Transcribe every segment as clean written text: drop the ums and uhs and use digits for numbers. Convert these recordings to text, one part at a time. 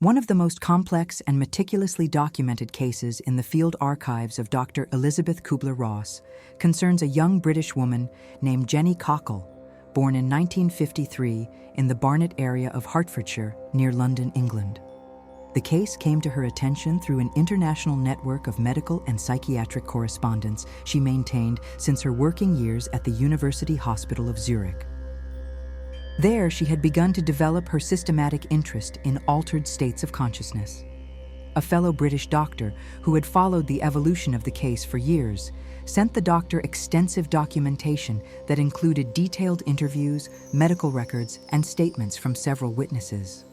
One of the most complex and meticulously documented cases in the field archives of Dr. Elizabeth Kübler-Ross concerns a young British woman named Jenny Cockle, born in 1953 in the Barnet area of Hertfordshire, near London, England. The case came to her attention through an international network of medical and psychiatric correspondence she maintained since her working years at the University Hospital of Zurich. There, she had begun to develop her systematic interest in altered states of consciousness. A fellow British doctor, who had followed the evolution of the case for years, sent the doctor extensive documentation that included detailed interviews, medical records, and statements from several witnesses.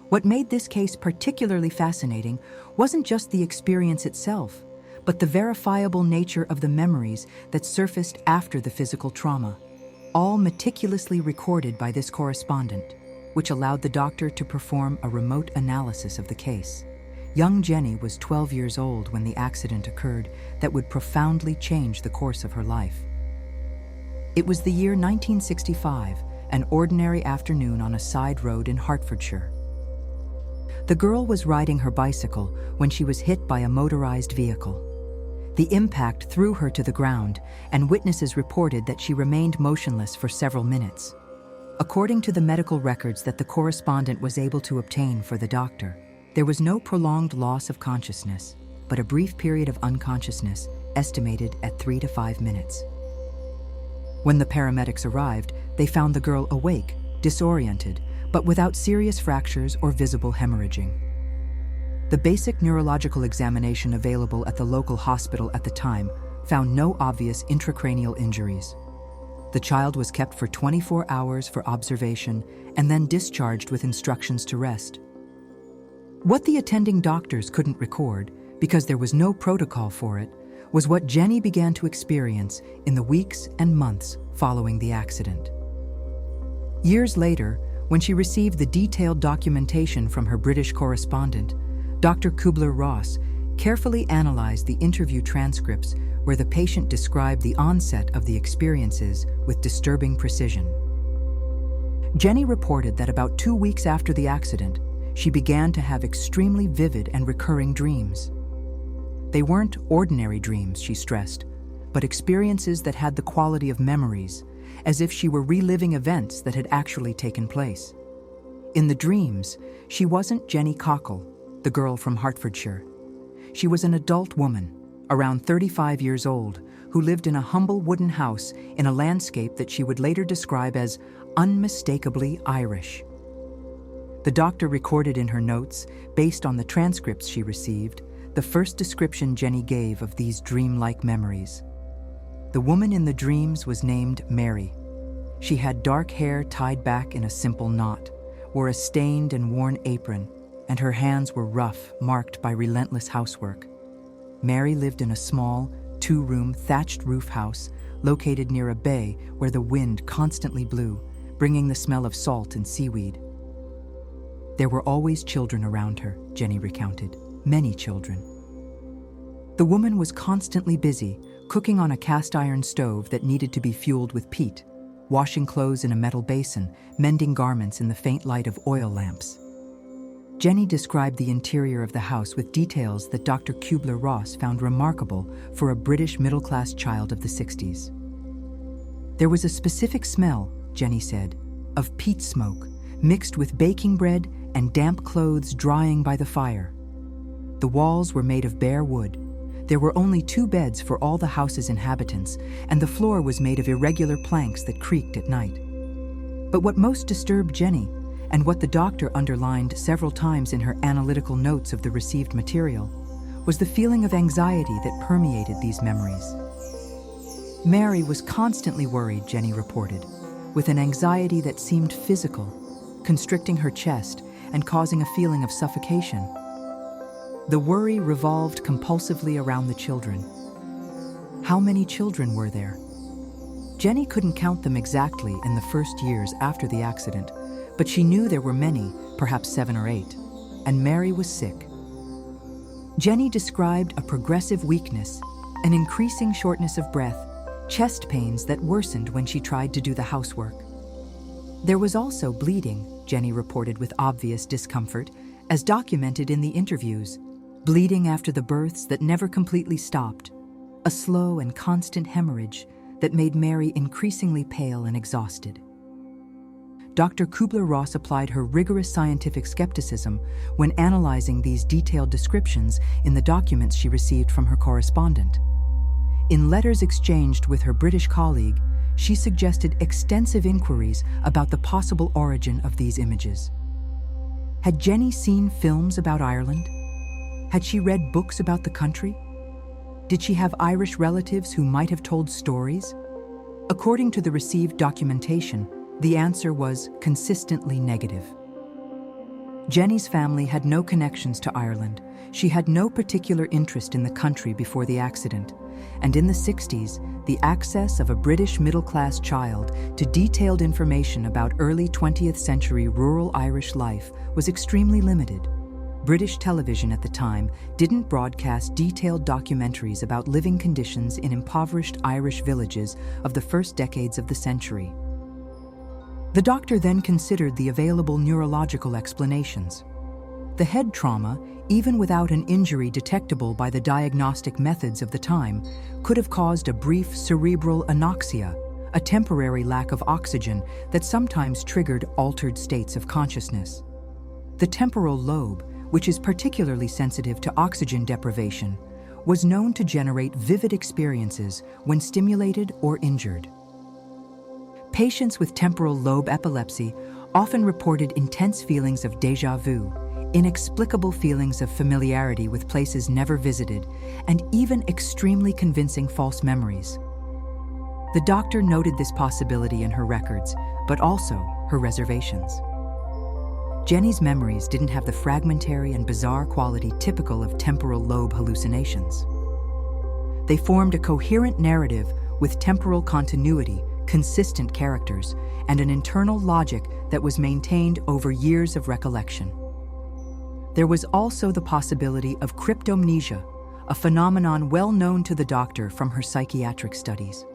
What made this case particularly fascinating wasn't just the experience itself, but the verifiable nature of the memories that surfaced after the physical trauma, all meticulously recorded by this correspondent, which allowed the doctor to perform a remote analysis of the case. Young Jenny was 12 years old when the accident occurred that would profoundly change the course of her life. It was the year 1965, an ordinary afternoon on a side road in Hertfordshire. The girl was riding her bicycle when she was hit by a motorized vehicle. The impact threw her to the ground, and witnesses reported that she remained motionless for several minutes. According to the medical records that the correspondent was able to obtain for the doctor, there was no prolonged loss of consciousness, but a brief period of unconsciousness estimated at 3 to 5 minutes. When the paramedics arrived, they found the girl awake, disoriented, but without serious fractures or visible hemorrhaging. The basic neurological examination available at the local hospital at the time found no obvious intracranial injuries. The child was kept for 24 hours for observation and then discharged with instructions to rest. What the attending doctors couldn't record, because there was no protocol for it, was what Jenny began to experience in the weeks and months following the accident. Years later, when she received the detailed documentation from her British correspondent, Dr. Kübler-Ross carefully analyzed the interview transcripts where the patient described the onset of the experiences with disturbing precision. Jenny reported that about 2 weeks after the accident, she began to have extremely vivid and recurring dreams. They weren't ordinary dreams, she stressed, but experiences that had the quality of memories, as if she were reliving events that had actually taken place. In the dreams, she wasn't Jenny Cockle, the girl from Hertfordshire. She was an adult woman, around 35 years old, who lived in a humble wooden house in a landscape that she would later describe as unmistakably Irish. The doctor recorded in her notes, based on the transcripts she received, the first description Jenny gave of these dreamlike memories. The woman in the dreams was named Mary. She had dark hair tied back in a simple knot, wore a stained and worn apron, and her hands were rough, marked by relentless housework. Mary lived in a small, 2-room thatched roof house located near a bay where the wind constantly blew, bringing the smell of salt and seaweed. There were always children around her, Jenny recounted, many children. The woman was constantly busy, cooking on a cast-iron stove that needed to be fueled with peat, washing clothes in a metal basin, mending garments in the faint light of oil lamps. Jenny described the interior of the house with details that Dr. Kübler-Ross found remarkable for a British middle-class child of the 60s. There was a specific smell, Jenny said, of peat smoke, mixed with baking bread and damp clothes drying by the fire. The walls were made of bare wood. There were only 2 beds for all the house's inhabitants, and the floor was made of irregular planks that creaked at night. But what most disturbed Jenny, and what the doctor underlined several times in her analytical notes of the received material, was the feeling of anxiety that permeated these memories. Mary was constantly worried, Jenny reported, with an anxiety that seemed physical, constricting her chest and causing a feeling of suffocation. The worry revolved compulsively around the children. How many children were there? Jenny couldn't count them exactly in the first years after the accident, but she knew there were many, perhaps 7 or 8, and Mary was sick. Jenny described a progressive weakness, an increasing shortness of breath, chest pains that worsened when she tried to do the housework. There was also bleeding, Jenny reported with obvious discomfort, as documented in the interviews: bleeding after the births that never completely stopped, a slow and constant hemorrhage that made Mary increasingly pale and exhausted. Dr. Kübler-Ross applied her rigorous scientific skepticism when analyzing these detailed descriptions in the documents she received from her correspondent. In letters exchanged with her British colleague, she suggested extensive inquiries about the possible origin of these images. Had Jenny seen films about Ireland? Had she read books about the country? Did she have Irish relatives who might have told stories? According to the received documentation, the answer was consistently negative. Jenny's family had no connections to Ireland. She had no particular interest in the country before the accident, and in the 60s, the access of a British middle-class child to detailed information about early 20th century rural Irish life was extremely limited. British television at the time didn't broadcast detailed documentaries about living conditions in impoverished Irish villages of the first decades of the century. The doctor then considered the available neurological explanations. The head trauma, even without an injury detectable by the diagnostic methods of the time, could have caused a brief cerebral anoxia, a temporary lack of oxygen that sometimes triggered altered states of consciousness. The temporal lobe, which is particularly sensitive to oxygen deprivation, was known to generate vivid experiences when stimulated or injured. Patients with temporal lobe epilepsy often reported intense feelings of déjà vu, inexplicable feelings of familiarity with places never visited, and even extremely convincing false memories. The doctor noted this possibility in her records, but also her reservations. Jenny's memories didn't have the fragmentary and bizarre quality typical of temporal lobe hallucinations. They formed a coherent narrative with temporal continuity, consistent characters, and an internal logic that was maintained over years of recollection. There was also the possibility of cryptomnesia, a phenomenon well known to the doctor from her psychiatric studies.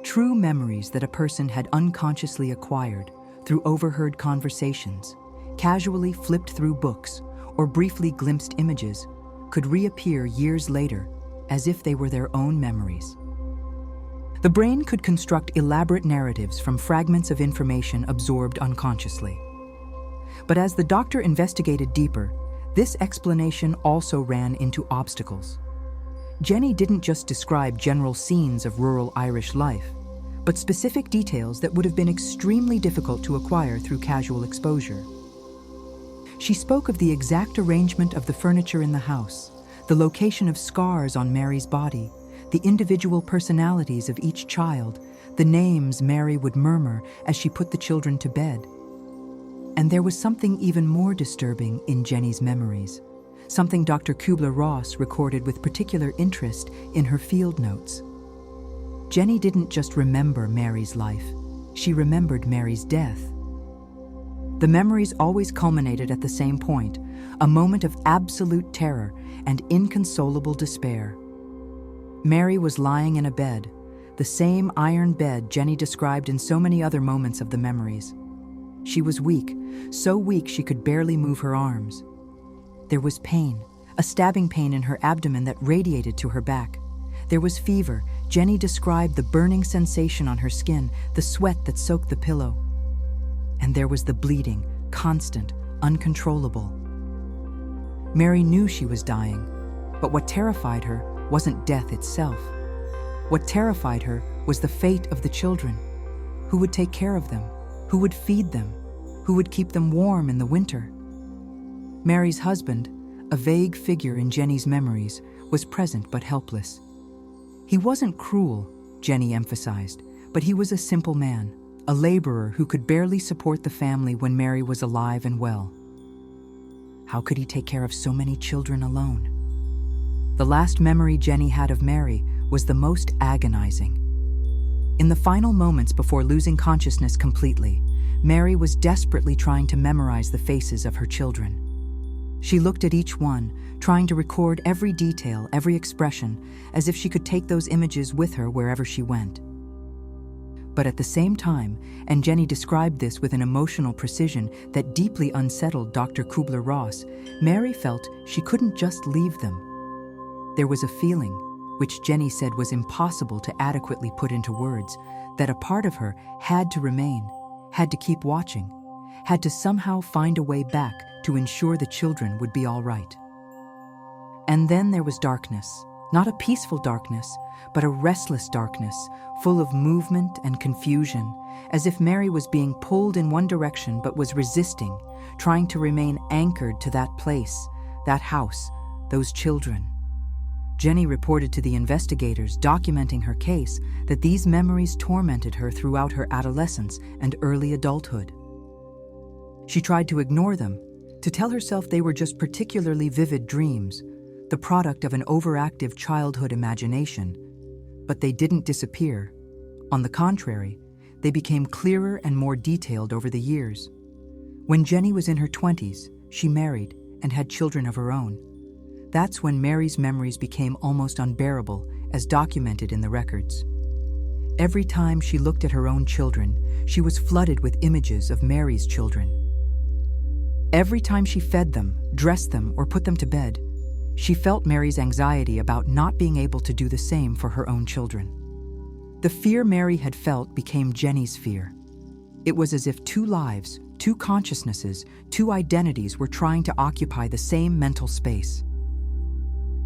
True memories that a person had unconsciously acquired through overheard conversations, casually flipped through books, or briefly glimpsed images could reappear years later as if they were their own memories. The brain could construct elaborate narratives from fragments of information absorbed unconsciously. But as the doctor investigated deeper, this explanation also ran into obstacles. Jenny didn't just describe general scenes of rural Irish life, but specific details that would have been extremely difficult to acquire through casual exposure. She spoke of the exact arrangement of the furniture in the house, the location of scars on Mary's body, the individual personalities of each child, the names Mary would murmur as she put the children to bed. And there was something even more disturbing in Jenny's memories, something Dr. Kübler-Ross recorded with particular interest in her field notes. Jenny didn't just remember Mary's life, she remembered Mary's death. The memories always culminated at the same point, a moment of absolute terror and inconsolable despair. Mary was lying in a bed, the same iron bed Jenny described in so many other moments of the memories. She was weak, so weak she could barely move her arms. There was pain, a stabbing pain in her abdomen that radiated to her back. There was fever. Jenny described the burning sensation on her skin, the sweat that soaked the pillow. And there was the bleeding, constant, uncontrollable. Mary knew she was dying, but what terrified her wasn't death itself. What terrified her was the fate of the children. Who would take care of them? Who would feed them? Who would keep them warm in the winter? Mary's husband, a vague figure in Jenny's memories, was present but helpless. He wasn't cruel, Jenny emphasized, but he was a simple man, a laborer who could barely support the family when Mary was alive and well. How could he take care of so many children alone? The last memory Jenny had of Mary was the most agonizing. In the final moments before losing consciousness completely, Mary was desperately trying to memorize the faces of her children. She looked at each one, trying to record every detail, every expression, as if she could take those images with her wherever she went. But at the same time, and Jenny described this with an emotional precision that deeply unsettled Dr. Kübler-Ross, Mary felt she couldn't just leave them. There was a feeling, which Jenny said was impossible to adequately put into words, that a part of her had to remain, had to keep watching, had to somehow find a way back to ensure the children would be all right. And then there was darkness, not a peaceful darkness, but a restless darkness, full of movement and confusion, as if Mary was being pulled in one direction but was resisting, trying to remain anchored to that place, that house, those children. Jenny reported to the investigators documenting her case that these memories tormented her throughout her adolescence and early adulthood. She tried to ignore them, to tell herself they were just particularly vivid dreams, the product of an overactive childhood imagination. But they didn't disappear. On the contrary, they became clearer and more detailed over the years. When Jenny was in her 20s, she married and had children of her own. That's when Mary's memories became almost unbearable, as documented in the records. Every time she looked at her own children, she was flooded with images of Mary's children. Every time she fed them, dressed them, or put them to bed, she felt Mary's anxiety about not being able to do the same for her own children. The fear Mary had felt became Jenny's fear. It was as if two lives, two consciousnesses, two identities were trying to occupy the same mental space.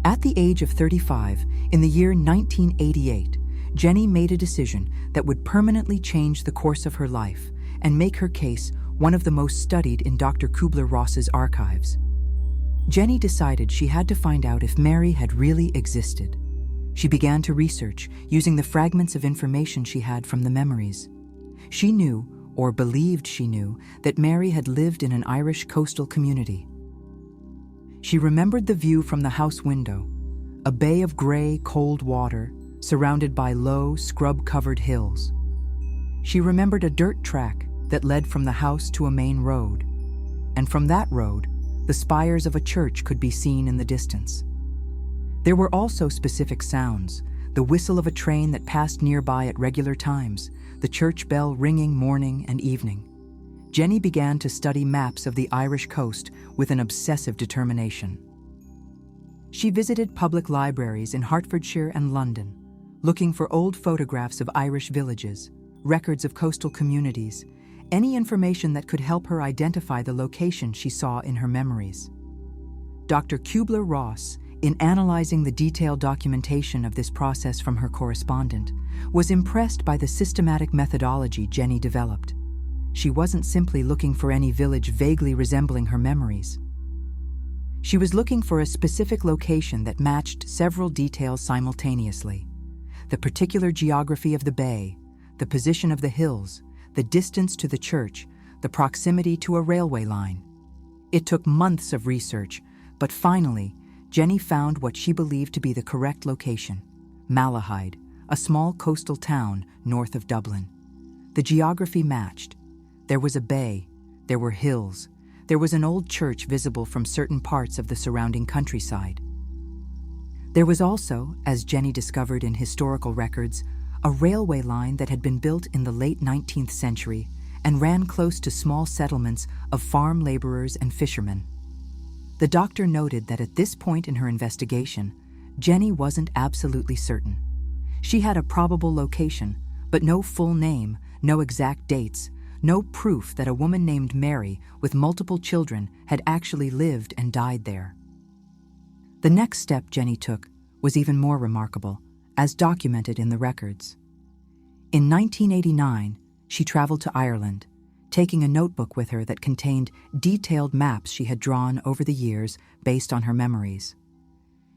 At the age of 35, in the year 1988, Jenny made a decision that would permanently change the course of her life and make her case one of the most studied in Dr. Kübler-Ross's archives. Jenny decided she had to find out if Mary had really existed. She began to research, using the fragments of information she had from the memories. She knew, or believed she knew, that Mary had lived in an Irish coastal community. She remembered the view from the house window, a bay of gray, cold water, surrounded by low, scrub-covered hills. She remembered a dirt track that led from the house to a main road, and from that road, the spires of a church could be seen in the distance. There were also specific sounds, the whistle of a train that passed nearby at regular times, the church bell ringing morning and evening. Jenny began to study maps of the Irish coast with an obsessive determination. She visited public libraries in Hertfordshire and London, looking for old photographs of Irish villages, records of coastal communities, any information that could help her identify the location she saw in her memories. Dr. Kübler-Ross, in analyzing the detailed documentation of this process from her correspondent, was impressed by the systematic methodology Jenny developed. She wasn't simply looking for any village vaguely resembling her memories. She was looking for a specific location that matched several details simultaneously: the particular geography of the bay, the position of the hills, the distance to the church, the proximity to a railway line. It took months of research, but finally, Jenny found what she believed to be the correct location: Malahide, a small coastal town north of Dublin. The geography matched. There was a bay, there were hills, there was an old church visible from certain parts of the surrounding countryside. There was also, as Jenny discovered in historical records, a railway line that had been built in the late 19th century and ran close to small settlements of farm laborers and fishermen. The doctor noted that at this point in her investigation, Jenny wasn't absolutely certain. She had a probable location, but no full name, no exact dates, no proof that a woman named Mary with multiple children had actually lived and died there. The next step Jenny took was even more remarkable, as documented in the records. In 1989, she traveled to Ireland, taking a notebook with her that contained detailed maps she had drawn over the years based on her memories.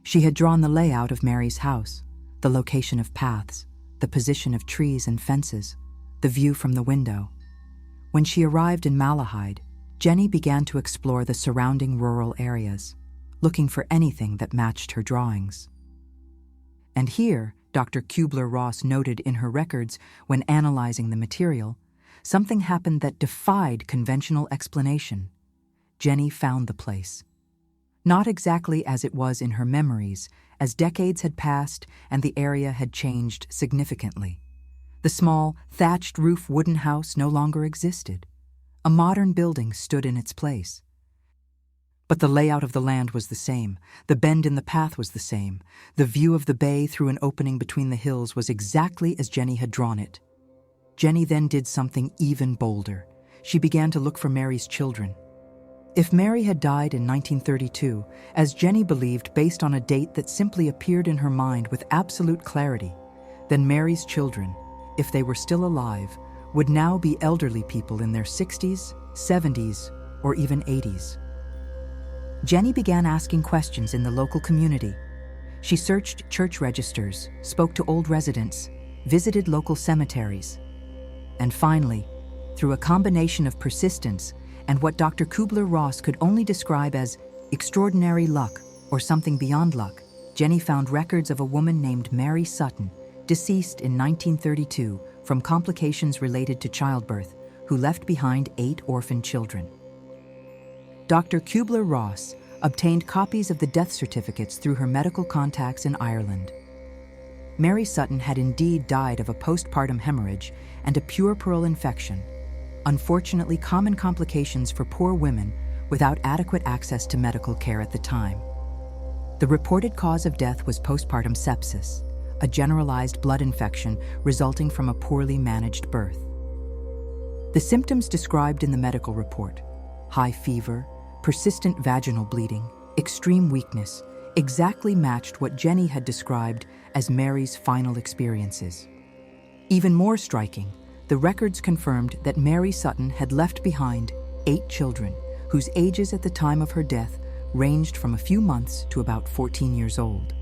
She had drawn the layout of Mary's house, the location of paths, the position of trees and fences, the view from the window. When she arrived in Malahide, Jenny began to explore the surrounding rural areas, looking for anything that matched her drawings. And here, Dr. Kübler-Ross noted in her records when analyzing the material, something happened that defied conventional explanation. Jenny found the place. Not exactly as it was in her memories, as decades had passed and the area had changed significantly. The small, thatched roof wooden house no longer existed. A modern building stood in its place. But the layout of the land was the same. The bend in the path was the same. The view of the bay through an opening between the hills was exactly as Jenny had drawn it. Jenny then did something even bolder. She began to look for Mary's children. If Mary had died in 1932, as Jenny believed based on a date that simply appeared in her mind with absolute clarity, then Mary's children, if they were still alive, would now be elderly people in their 60s, 70s, or even 80s. Jenny began asking questions in the local community. She searched church registers, spoke to old residents, visited local cemeteries. And finally, through a combination of persistence and what Dr. Kübler-Ross could only describe as extraordinary luck or something beyond luck, Jenny found records of a woman named Mary Sutton, deceased in 1932 from complications related to childbirth, who left behind 8 orphan children. Dr. Kübler-Ross obtained copies of the death certificates through her medical contacts in Ireland. Mary Sutton had indeed died of a postpartum hemorrhage and a puerperal infection, unfortunately common complications for poor women without adequate access to medical care at the time. The reported cause of death was postpartum sepsis, a generalized blood infection resulting from a poorly managed birth. The symptoms described in the medical report, high fever, persistent vaginal bleeding, extreme weakness, exactly matched what Jenny had described as Mary's final experiences. Even more striking, the records confirmed that Mary Sutton had left behind 8 children, whose ages at the time of her death ranged from a few months to about 14 years old.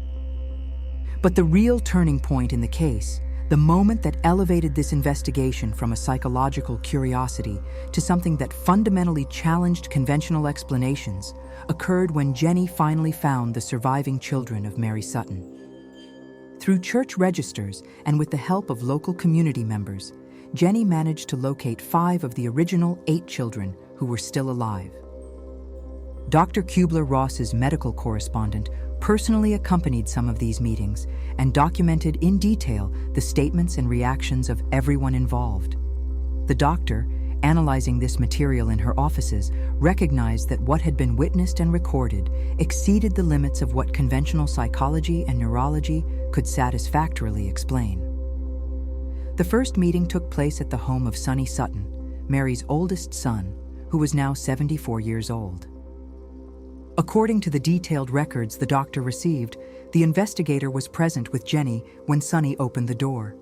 But the real turning point in the case, the moment that elevated this investigation from a psychological curiosity to something that fundamentally challenged conventional explanations, occurred when Jenny finally found the surviving children of Mary Sutton. Through church registers and with the help of local community members, Jenny managed to locate 5 of the original 8 children who were still alive. Dr. Kübler-Ross's medical correspondent personally accompanied some of these meetings and documented in detail the statements and reactions of everyone involved. The doctor, analyzing this material in her offices, recognized that what had been witnessed and recorded exceeded the limits of what conventional psychology and neurology could satisfactorily explain. The first meeting took place at the home of Sonny Sutton, Mary's oldest son, who was now 74 years old. According to the detailed records the doctor received, the investigator was present with Jenny when Sonny opened the door.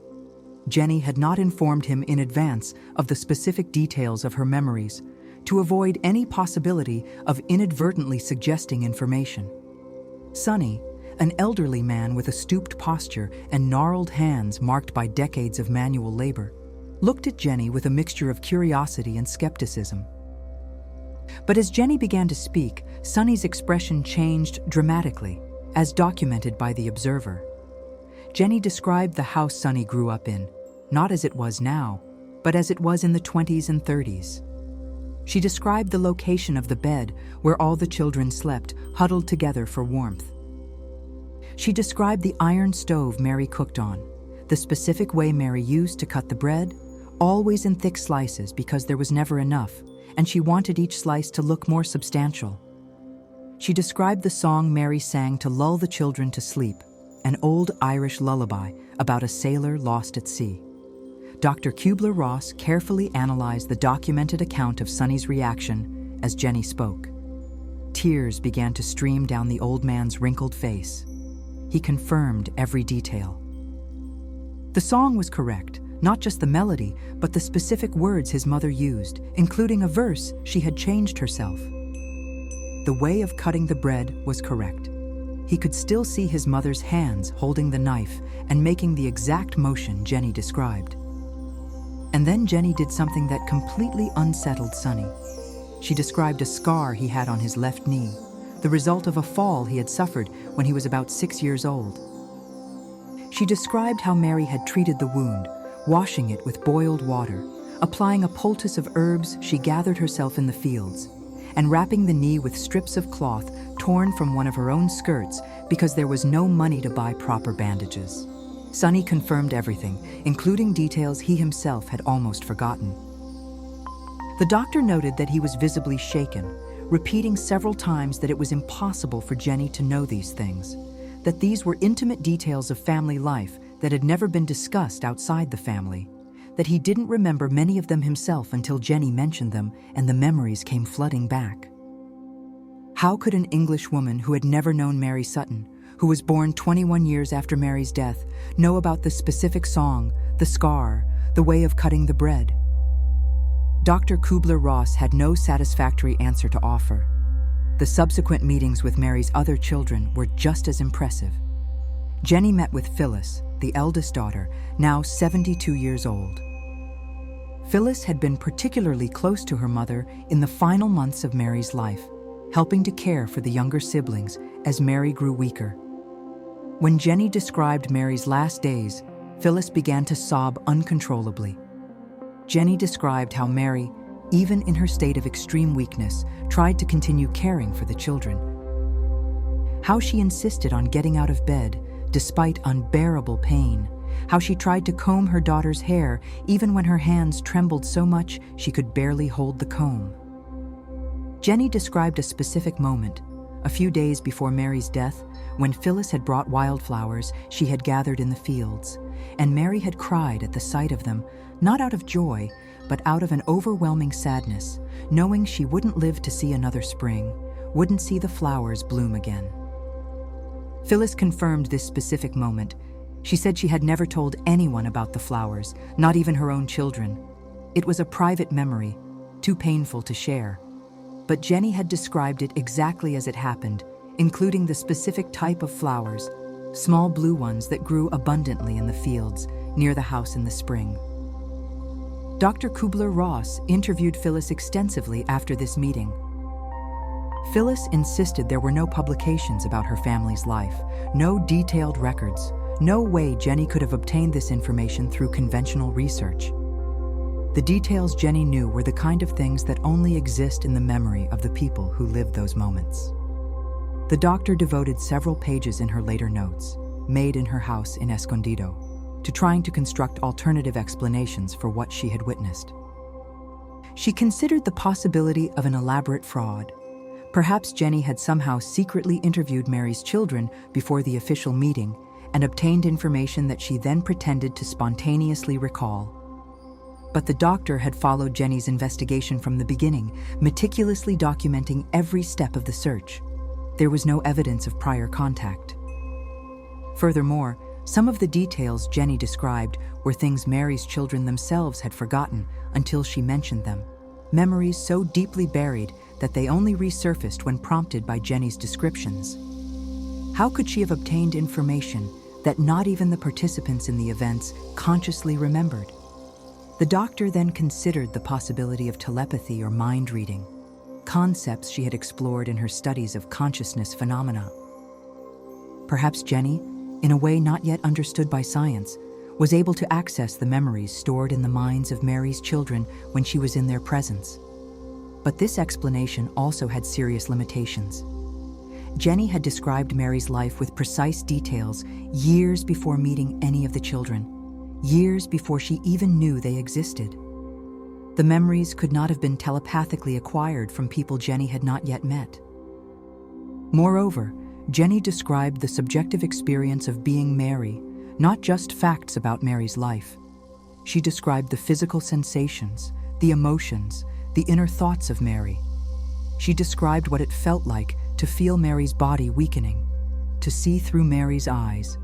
Jenny had not informed him in advance of the specific details of her memories, to avoid any possibility of inadvertently suggesting information. Sonny, an elderly man with a stooped posture and gnarled hands marked by decades of manual labor, looked at Jenny with a mixture of curiosity and skepticism. But as Jenny began to speak, Sonny's expression changed dramatically, as documented by the observer. Jenny described the house Sonny grew up in, not as it was now, but as it was in the 20s and 30s. She described the location of the bed where all the children slept, huddled together for warmth. She described the iron stove Mary cooked on, the specific way Mary used to cut the bread, always in thick slices because there was never enough, and she wanted each slice to look more substantial. She described the song Mary sang to lull the children to sleep, an old Irish lullaby about a sailor lost at sea. Dr. Kübler-Ross carefully analyzed the documented account of Sonny's reaction as Jenny spoke. Tears began to stream down the old man's wrinkled face. He confirmed every detail. The song was correct, not just the melody, but the specific words his mother used, including a verse she had changed herself. The way of cutting the bread was correct. He could still see his mother's hands holding the knife and making the exact motion Jenny described. And then Jenny did something that completely unsettled Sonny. She described a scar he had on his left knee, the result of a fall he had suffered when he was about 6 years old. She described how Mary had treated the wound, washing it with boiled water, applying a poultice of herbs she gathered herself in the fields, and wrapping the knee with strips of cloth torn from one of her own skirts because there was no money to buy proper bandages. Sonny confirmed everything, including details he himself had almost forgotten. The doctor noted that he was visibly shaken, repeating several times that it was impossible for Jenny to know these things, that these were intimate details of family life that had never been discussed outside the family, that he didn't remember many of them himself until Jenny mentioned them and the memories came flooding back. How could an English woman who had never known Mary Sutton, who was born 21 years after Mary's death, know about the specific song, the scar, the way of cutting the bread? Dr. Kübler-Ross had no satisfactory answer to offer. The subsequent meetings with Mary's other children were just as impressive. Jenny met with Phyllis, the eldest daughter, now 72 years old. Phyllis had been particularly close to her mother in the final months of Mary's life, helping to care for the younger siblings as Mary grew weaker. When Jenny described Mary's last days, Phyllis began to sob uncontrollably. Jenny described how Mary, even in her state of extreme weakness, tried to continue caring for the children. How she insisted on getting out of bed despite unbearable pain. How she tried to comb her daughter's hair even when her hands trembled so much she could barely hold the comb. Jenny described a specific moment, a few days before Mary's death, when Phyllis had brought wildflowers she had gathered in the fields, and Mary had cried at the sight of them, not out of joy, but out of an overwhelming sadness, knowing she wouldn't live to see another spring, wouldn't see the flowers bloom again. Phyllis confirmed this specific moment. She said she had never told anyone about the flowers, not even her own children. It was a private memory, too painful to share. But Jenny had described it exactly as it happened, including the specific type of flowers, small blue ones that grew abundantly in the fields near the house in the spring. Dr. Kübler-Ross interviewed Phyllis extensively after this meeting. Phyllis insisted there were no publications about her family's life, no detailed records, no way Jenny could have obtained this information through conventional research. The details Jenny knew were the kind of things that only exist in the memory of the people who lived those moments. The doctor devoted several pages in her later notes, made in her house in Escondido, to trying to construct alternative explanations for what she had witnessed. She considered the possibility of an elaborate fraud. Perhaps Jenny had somehow secretly interviewed Mary's children before the official meeting and obtained information that she then pretended to spontaneously recall. But the doctor had followed Jenny's investigation from the beginning, meticulously documenting every step of the search. There was no evidence of prior contact. Furthermore, some of the details Jenny described were things Mary's children themselves had forgotten until she mentioned them, memories so deeply buried that they only resurfaced when prompted by Jenny's descriptions. How could she have obtained information that not even the participants in the events consciously remembered? The doctor then considered the possibility of telepathy or mind reading, concepts she had explored in her studies of consciousness phenomena. Perhaps Jenny, in a way not yet understood by science, was able to access the memories stored in the minds of Mary's children when she was in their presence. But this explanation also had serious limitations. Jenny had described Mary's life with precise details years before meeting any of the children, years before she even knew they existed. The memories could not have been telepathically acquired from people Jenny had not yet met. Moreover, Jenny described the subjective experience of being Mary, not just facts about Mary's life. She described the physical sensations, the emotions, the inner thoughts of Mary. She described what it felt like to feel Mary's body weakening, to see through Mary's eyes,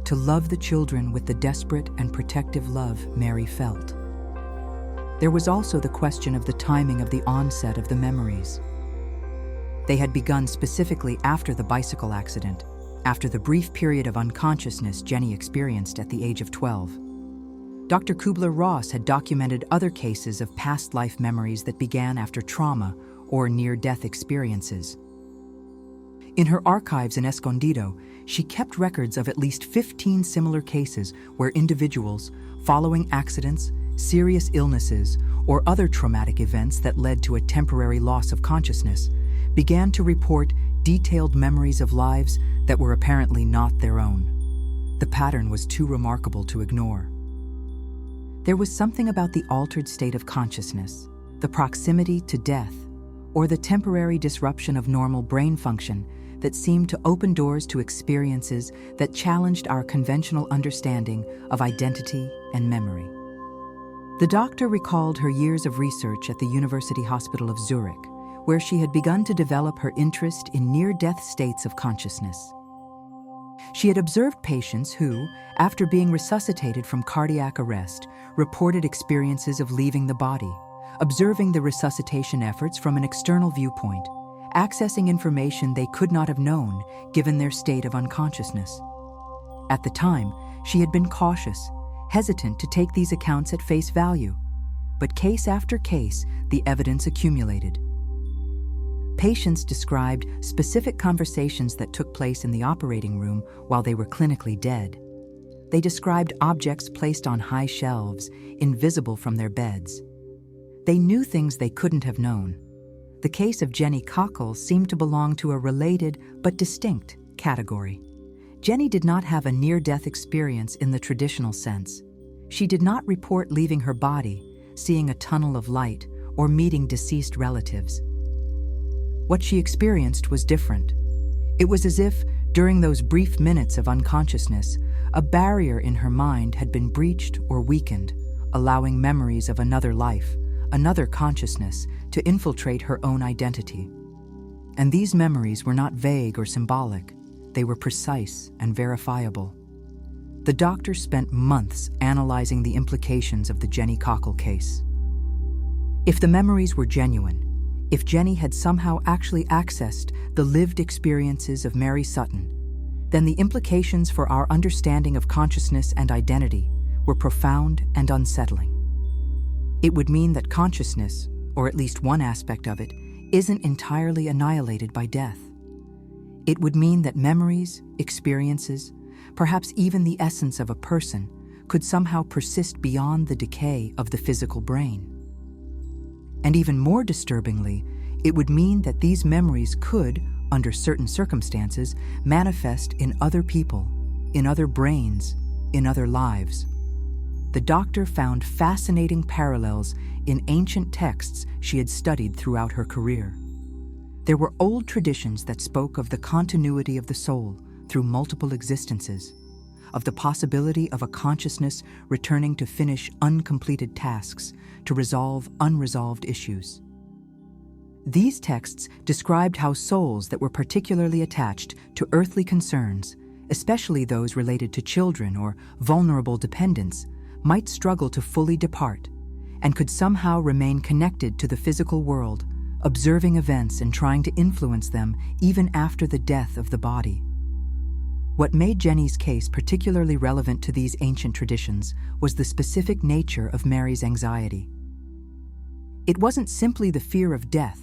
to love the children with the desperate and protective love Mary felt. There was also the question of the timing of the onset of the memories. They had begun specifically after the bicycle accident, after the brief period of unconsciousness Jenny experienced at the age of 12. Dr. Kübler-Ross had documented other cases of past life memories that began after trauma or near-death experiences. In her archives in Escondido, she kept records of at least 15 similar cases where individuals, following accidents, serious illnesses, or other traumatic events that led to a temporary loss of consciousness, began to report detailed memories of lives that were apparently not their own. The pattern was too remarkable to ignore. There was something about the altered state of consciousness, the proximity to death, or the temporary disruption of normal brain function that seemed to open doors to experiences that challenged our conventional understanding of identity and memory. The doctor recalled her years of research at the University Hospital of Zurich, where she had begun to develop her interest in near-death states of consciousness. She had observed patients who, after being resuscitated from cardiac arrest, reported experiences of leaving the body, observing the resuscitation efforts from an external viewpoint, accessing information they could not have known given their state of unconsciousness. At the time, she had been cautious, hesitant to take these accounts at face value, but case after case, the evidence accumulated. Patients described specific conversations that took place in the operating room while they were clinically dead. They described objects placed on high shelves, invisible from their beds. They knew things they couldn't have known. The case of Jenny Cockle seemed to belong to a related but distinct category. Jenny did not have a near-death experience in the traditional sense. She did not report leaving her body, seeing a tunnel of light, or meeting deceased relatives. What she experienced was different. It was as if, during those brief minutes of unconsciousness, a barrier in her mind had been breached or weakened, allowing memories of another life, another consciousness, to infiltrate her own identity. And these memories were not vague or symbolic. They were precise and verifiable. The doctor spent months analyzing the implications of the Jenny Cockle case. If the memories were genuine, if Jenny had somehow actually accessed the lived experiences of Mary Sutton, then the implications for our understanding of consciousness and identity were profound and unsettling. It would mean that consciousness, or at least one aspect of it, isn't entirely annihilated by death. It would mean that memories, experiences, perhaps even the essence of a person, could somehow persist beyond the decay of the physical brain. And even more disturbingly, it would mean that these memories could, under certain circumstances, manifest in other people, in other brains, in other lives. The doctor found fascinating parallels in ancient texts she had studied throughout her career. There were old traditions that spoke of the continuity of the soul through multiple existences, of the possibility of a consciousness returning to finish uncompleted tasks, to resolve unresolved issues. These texts described how souls that were particularly attached to earthly concerns, especially those related to children or vulnerable dependents, might struggle to fully depart, and could somehow remain connected to the physical world, observing events and trying to influence them even after the death of the body. What made Jenny's case particularly relevant to these ancient traditions was the specific nature of Mary's anxiety. It wasn't simply the fear of death,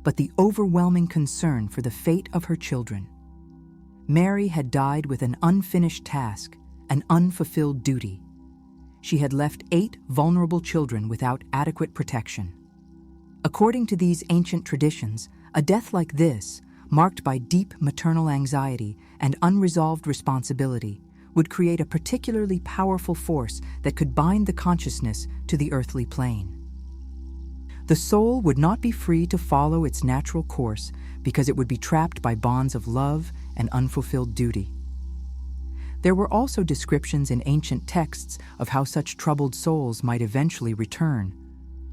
but the overwhelming concern for the fate of her children. Mary had died with an unfinished task, an unfulfilled duty. She had left 8 vulnerable children without adequate protection. According to these ancient traditions, a death like this, marked by deep maternal anxiety and unresolved responsibility, would create a particularly powerful force that could bind the consciousness to the earthly plane. The soul would not be free to follow its natural course because it would be trapped by bonds of love and unfulfilled duty. There were also descriptions in ancient texts of how such troubled souls might eventually return,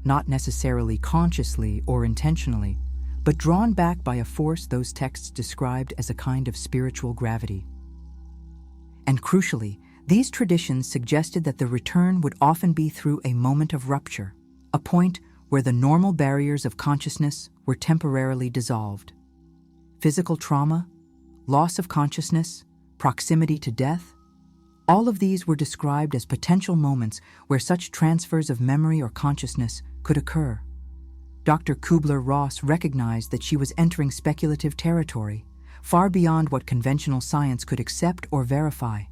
not necessarily consciously or intentionally, but drawn back by a force those texts described as a kind of spiritual gravity. And crucially, these traditions suggested that the return would often be through a moment of rupture, a point where the normal barriers of consciousness were temporarily dissolved. Physical trauma, loss of consciousness, proximity to death, all of these were described as potential moments where such transfers of memory or consciousness could occur. Dr. Kübler-Ross recognized that she was entering speculative territory, far beyond what conventional science could accept or verify.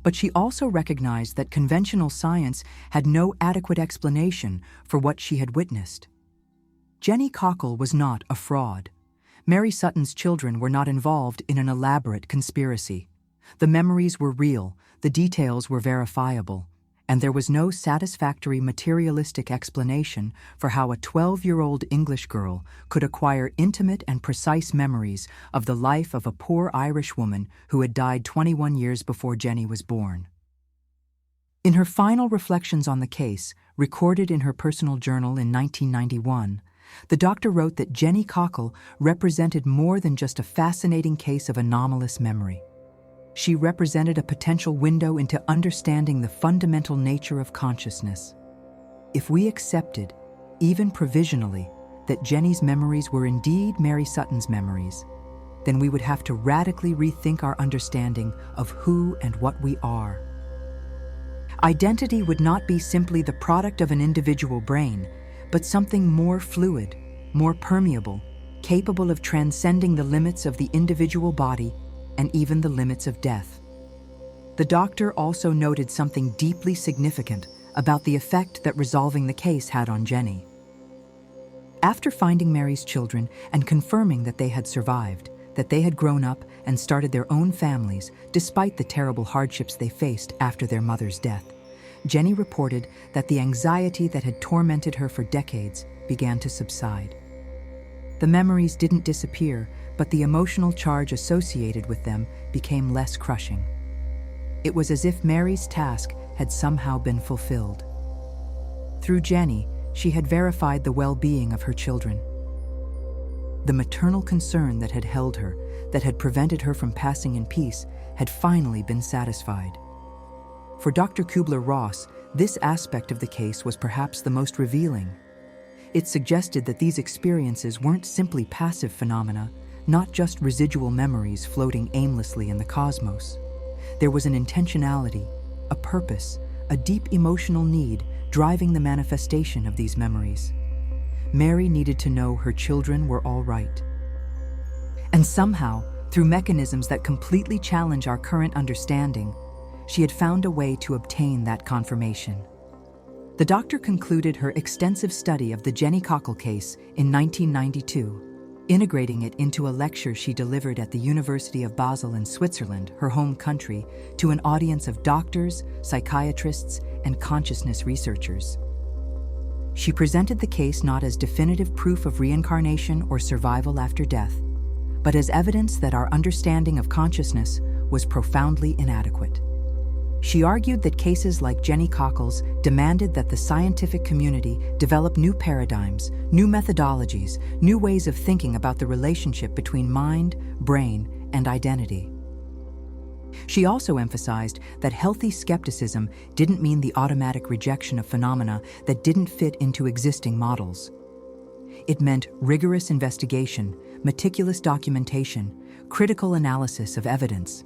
But she also recognized that conventional science had no adequate explanation for what she had witnessed. Jenny Cockle was not a fraud. Mary Sutton's children were not involved in an elaborate conspiracy. The memories were real, the details were verifiable, and there was no satisfactory materialistic explanation for how a 12-year-old English girl could acquire intimate and precise memories of the life of a poor Irish woman who had died 21 years before Jenny was born. In her final reflections on the case, recorded in her personal journal in 1991, the doctor wrote that Jenny Cockle represented more than just a fascinating case of anomalous memory. She represented a potential window into understanding the fundamental nature of consciousness. If we accepted, even provisionally, that Jenny's memories were indeed Mary Sutton's memories, then we would have to radically rethink our understanding of who and what we are. Identity would not be simply the product of an individual brain, but something more fluid, more permeable, capable of transcending the limits of the individual body and even the limits of death. The doctor also noted something deeply significant about the effect that resolving the case had on Jenny. After finding Mary's children and confirming that they had survived, that they had grown up and started their own families despite the terrible hardships they faced after their mother's death, Jenny reported that the anxiety that had tormented her for decades began to subside. The memories didn't disappear, but the emotional charge associated with them became less crushing. It was as if Mary's task had somehow been fulfilled. Through Jenny, she had verified the well-being of her children. The maternal concern that had held her, that had prevented her from passing in peace, had finally been satisfied. For Dr. Kübler-Ross, this aspect of the case was perhaps the most revealing. It suggested that these experiences weren't simply passive phenomena, not just residual memories floating aimlessly in the cosmos. There was an intentionality, a purpose, a deep emotional need driving the manifestation of these memories. Mary needed to know her children were all right. And somehow, through mechanisms that completely challenge our current understanding, she had found a way to obtain that confirmation. The doctor concluded her extensive study of the Jenny Cockle case in 1992, integrating it into a lecture she delivered at the University of Basel in Switzerland, her home country, to an audience of doctors, psychiatrists, and consciousness researchers. She presented the case not as definitive proof of reincarnation or survival after death, but as evidence that our understanding of consciousness was profoundly inadequate. She argued that cases like Jenny Cockle's demanded that the scientific community develop new paradigms, new methodologies, new ways of thinking about the relationship between mind, brain, and identity. She also emphasized that healthy skepticism didn't mean the automatic rejection of phenomena that didn't fit into existing models. It meant rigorous investigation, meticulous documentation, critical analysis of evidence.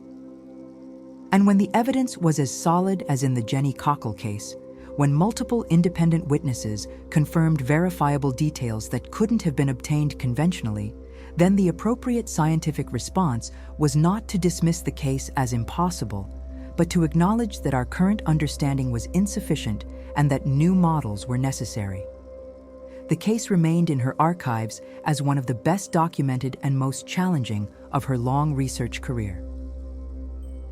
And when the evidence was as solid as in the Jenny Cockle case, when multiple independent witnesses confirmed verifiable details that couldn't have been obtained conventionally, then the appropriate scientific response was not to dismiss the case as impossible, but to acknowledge that our current understanding was insufficient and that new models were necessary. The case remained in her archives as one of the best documented and most challenging of her long research career.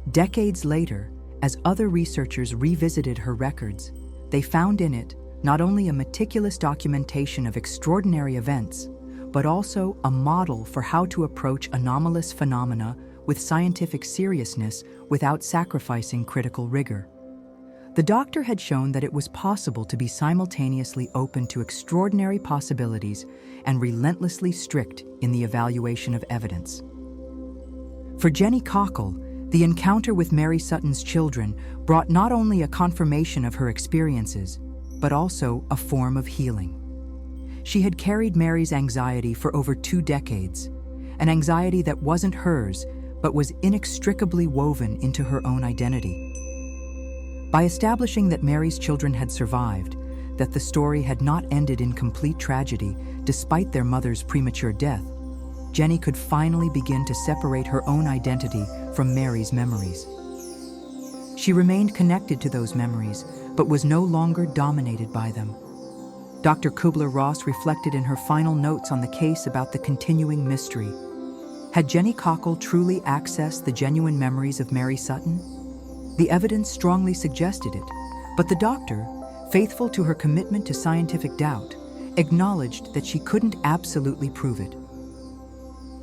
Decades later, as other researchers revisited her records, they found in it not only a meticulous documentation of extraordinary events, but also a model for how to approach anomalous phenomena with scientific seriousness without sacrificing critical rigor. The doctor had shown that it was possible to be simultaneously open to extraordinary possibilities and relentlessly strict in the evaluation of evidence. For Jenny Cockle, the encounter with Mary Sutton's children brought not only a confirmation of her experiences, but also a form of healing. She had carried Mary's anxiety for over 2 decades, an anxiety that wasn't hers, but was inextricably woven into her own identity. By establishing that Mary's children had survived, that the story had not ended in complete tragedy despite their mother's premature death, Jenny could finally begin to separate her own identity from Mary's memories. She remained connected to those memories, but was no longer dominated by them. Dr. Kübler-Ross reflected in her final notes on the case about the continuing mystery. Had Jenny Cockle truly accessed the genuine memories of Mary Sutton? The evidence strongly suggested it, but the doctor, faithful to her commitment to scientific doubt, acknowledged that she couldn't absolutely prove it.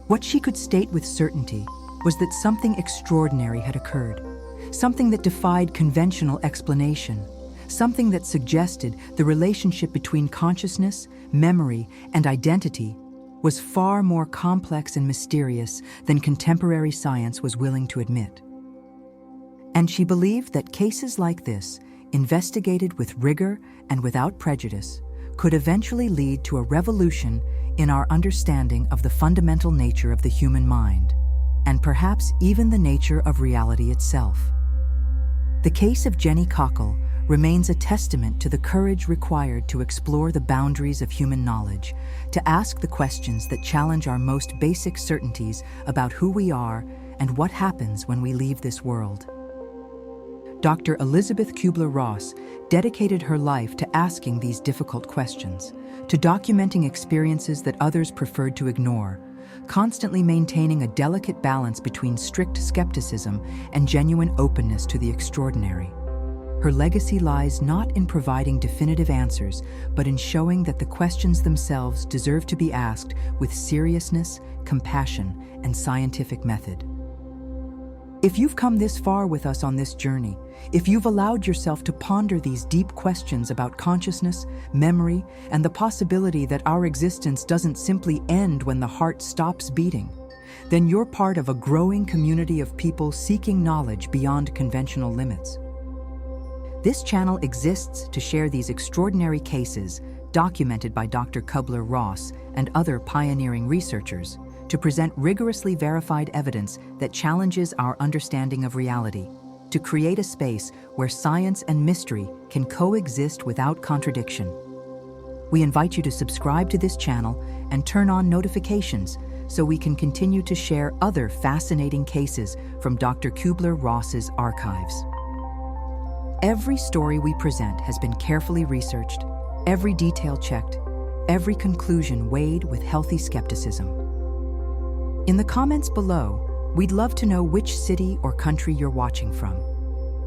What she could state with certainty was that something extraordinary had occurred, something that defied conventional explanation, something that suggested the relationship between consciousness, memory, and identity was far more complex and mysterious than contemporary science was willing to admit. And she believed that cases like this, investigated with rigor and without prejudice, could eventually lead to a revolution in our understanding of the fundamental nature of the human mind, and perhaps even the nature of reality itself. The case of Jenny Cockle remains a testament to the courage required to explore the boundaries of human knowledge, to ask the questions that challenge our most basic certainties about who we are and what happens when we leave this world. Dr. Elizabeth Kübler-Ross dedicated her life to asking these difficult questions, to documenting experiences that others preferred to ignore, constantly maintaining a delicate balance between strict skepticism and genuine openness to the extraordinary. Her legacy lies not in providing definitive answers, but in showing that the questions themselves deserve to be asked with seriousness, compassion, and scientific method. If you've come this far with us on this journey, if you've allowed yourself to ponder these deep questions about consciousness, memory, and the possibility that our existence doesn't simply end when the heart stops beating, then you're part of a growing community of people seeking knowledge beyond conventional limits. This channel exists to share these extraordinary cases documented by Dr. Kübler-Ross and other pioneering researchers, to present rigorously verified evidence that challenges our understanding of reality, to create a space where science and mystery can coexist without contradiction. We invite you to subscribe to this channel and turn on notifications so we can continue to share other fascinating cases from Dr. Kübler-Ross's archives. Every story we present has been carefully researched, every detail checked, every conclusion weighed with healthy skepticism. In the comments below, we'd love to know which city or country you're watching from.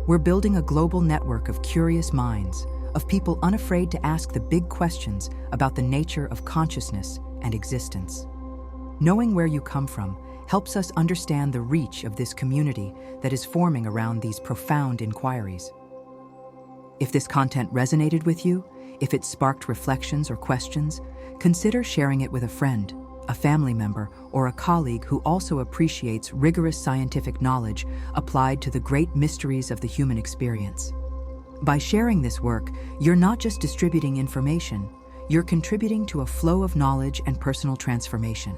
We're building a global network of curious minds, of people unafraid to ask the big questions about the nature of consciousness and existence. Knowing where you come from helps us understand the reach of this community that is forming around these profound inquiries. If this content resonated with you, if it sparked reflections or questions, consider sharing it with a friend, a family member, or a colleague who also appreciates rigorous scientific knowledge applied to the great mysteries of the human experience. By sharing this work, you're not just distributing information, you're contributing to a flow of knowledge and personal transformation.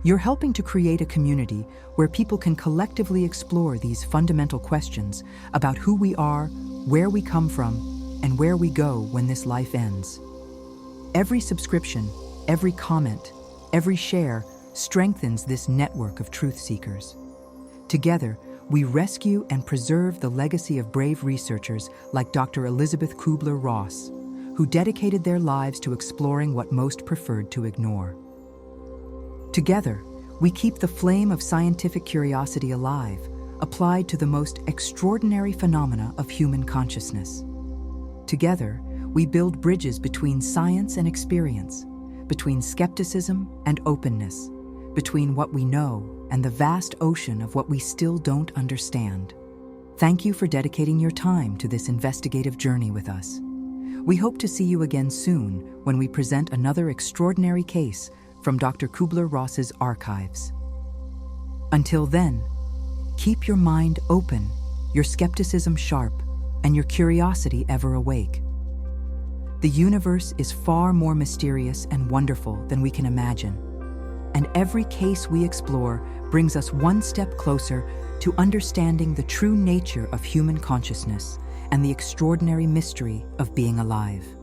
You're helping to create a community where people can collectively explore these fundamental questions about who we are, where we come from, and where we go when this life ends. Every subscription, every comment, every share strengthens this network of truth seekers. Together, we rescue and preserve the legacy of brave researchers like Dr. Elizabeth Kübler-Ross, who dedicated their lives to exploring what most preferred to ignore. Together, we keep the flame of scientific curiosity alive, applied to the most extraordinary phenomena of human consciousness. Together, we build bridges between science and experience, between skepticism and openness, between what we know and the vast ocean of what we still don't understand. Thank you for dedicating your time to this investigative journey with us. We hope to see you again soon when we present another extraordinary case from Dr. Kübler-Ross's archives. Until then, keep your mind open, your skepticism sharp, and your curiosity ever awake. The universe is far more mysterious and wonderful than we can imagine, and every case we explore brings us one step closer to understanding the true nature of human consciousness and the extraordinary mystery of being alive.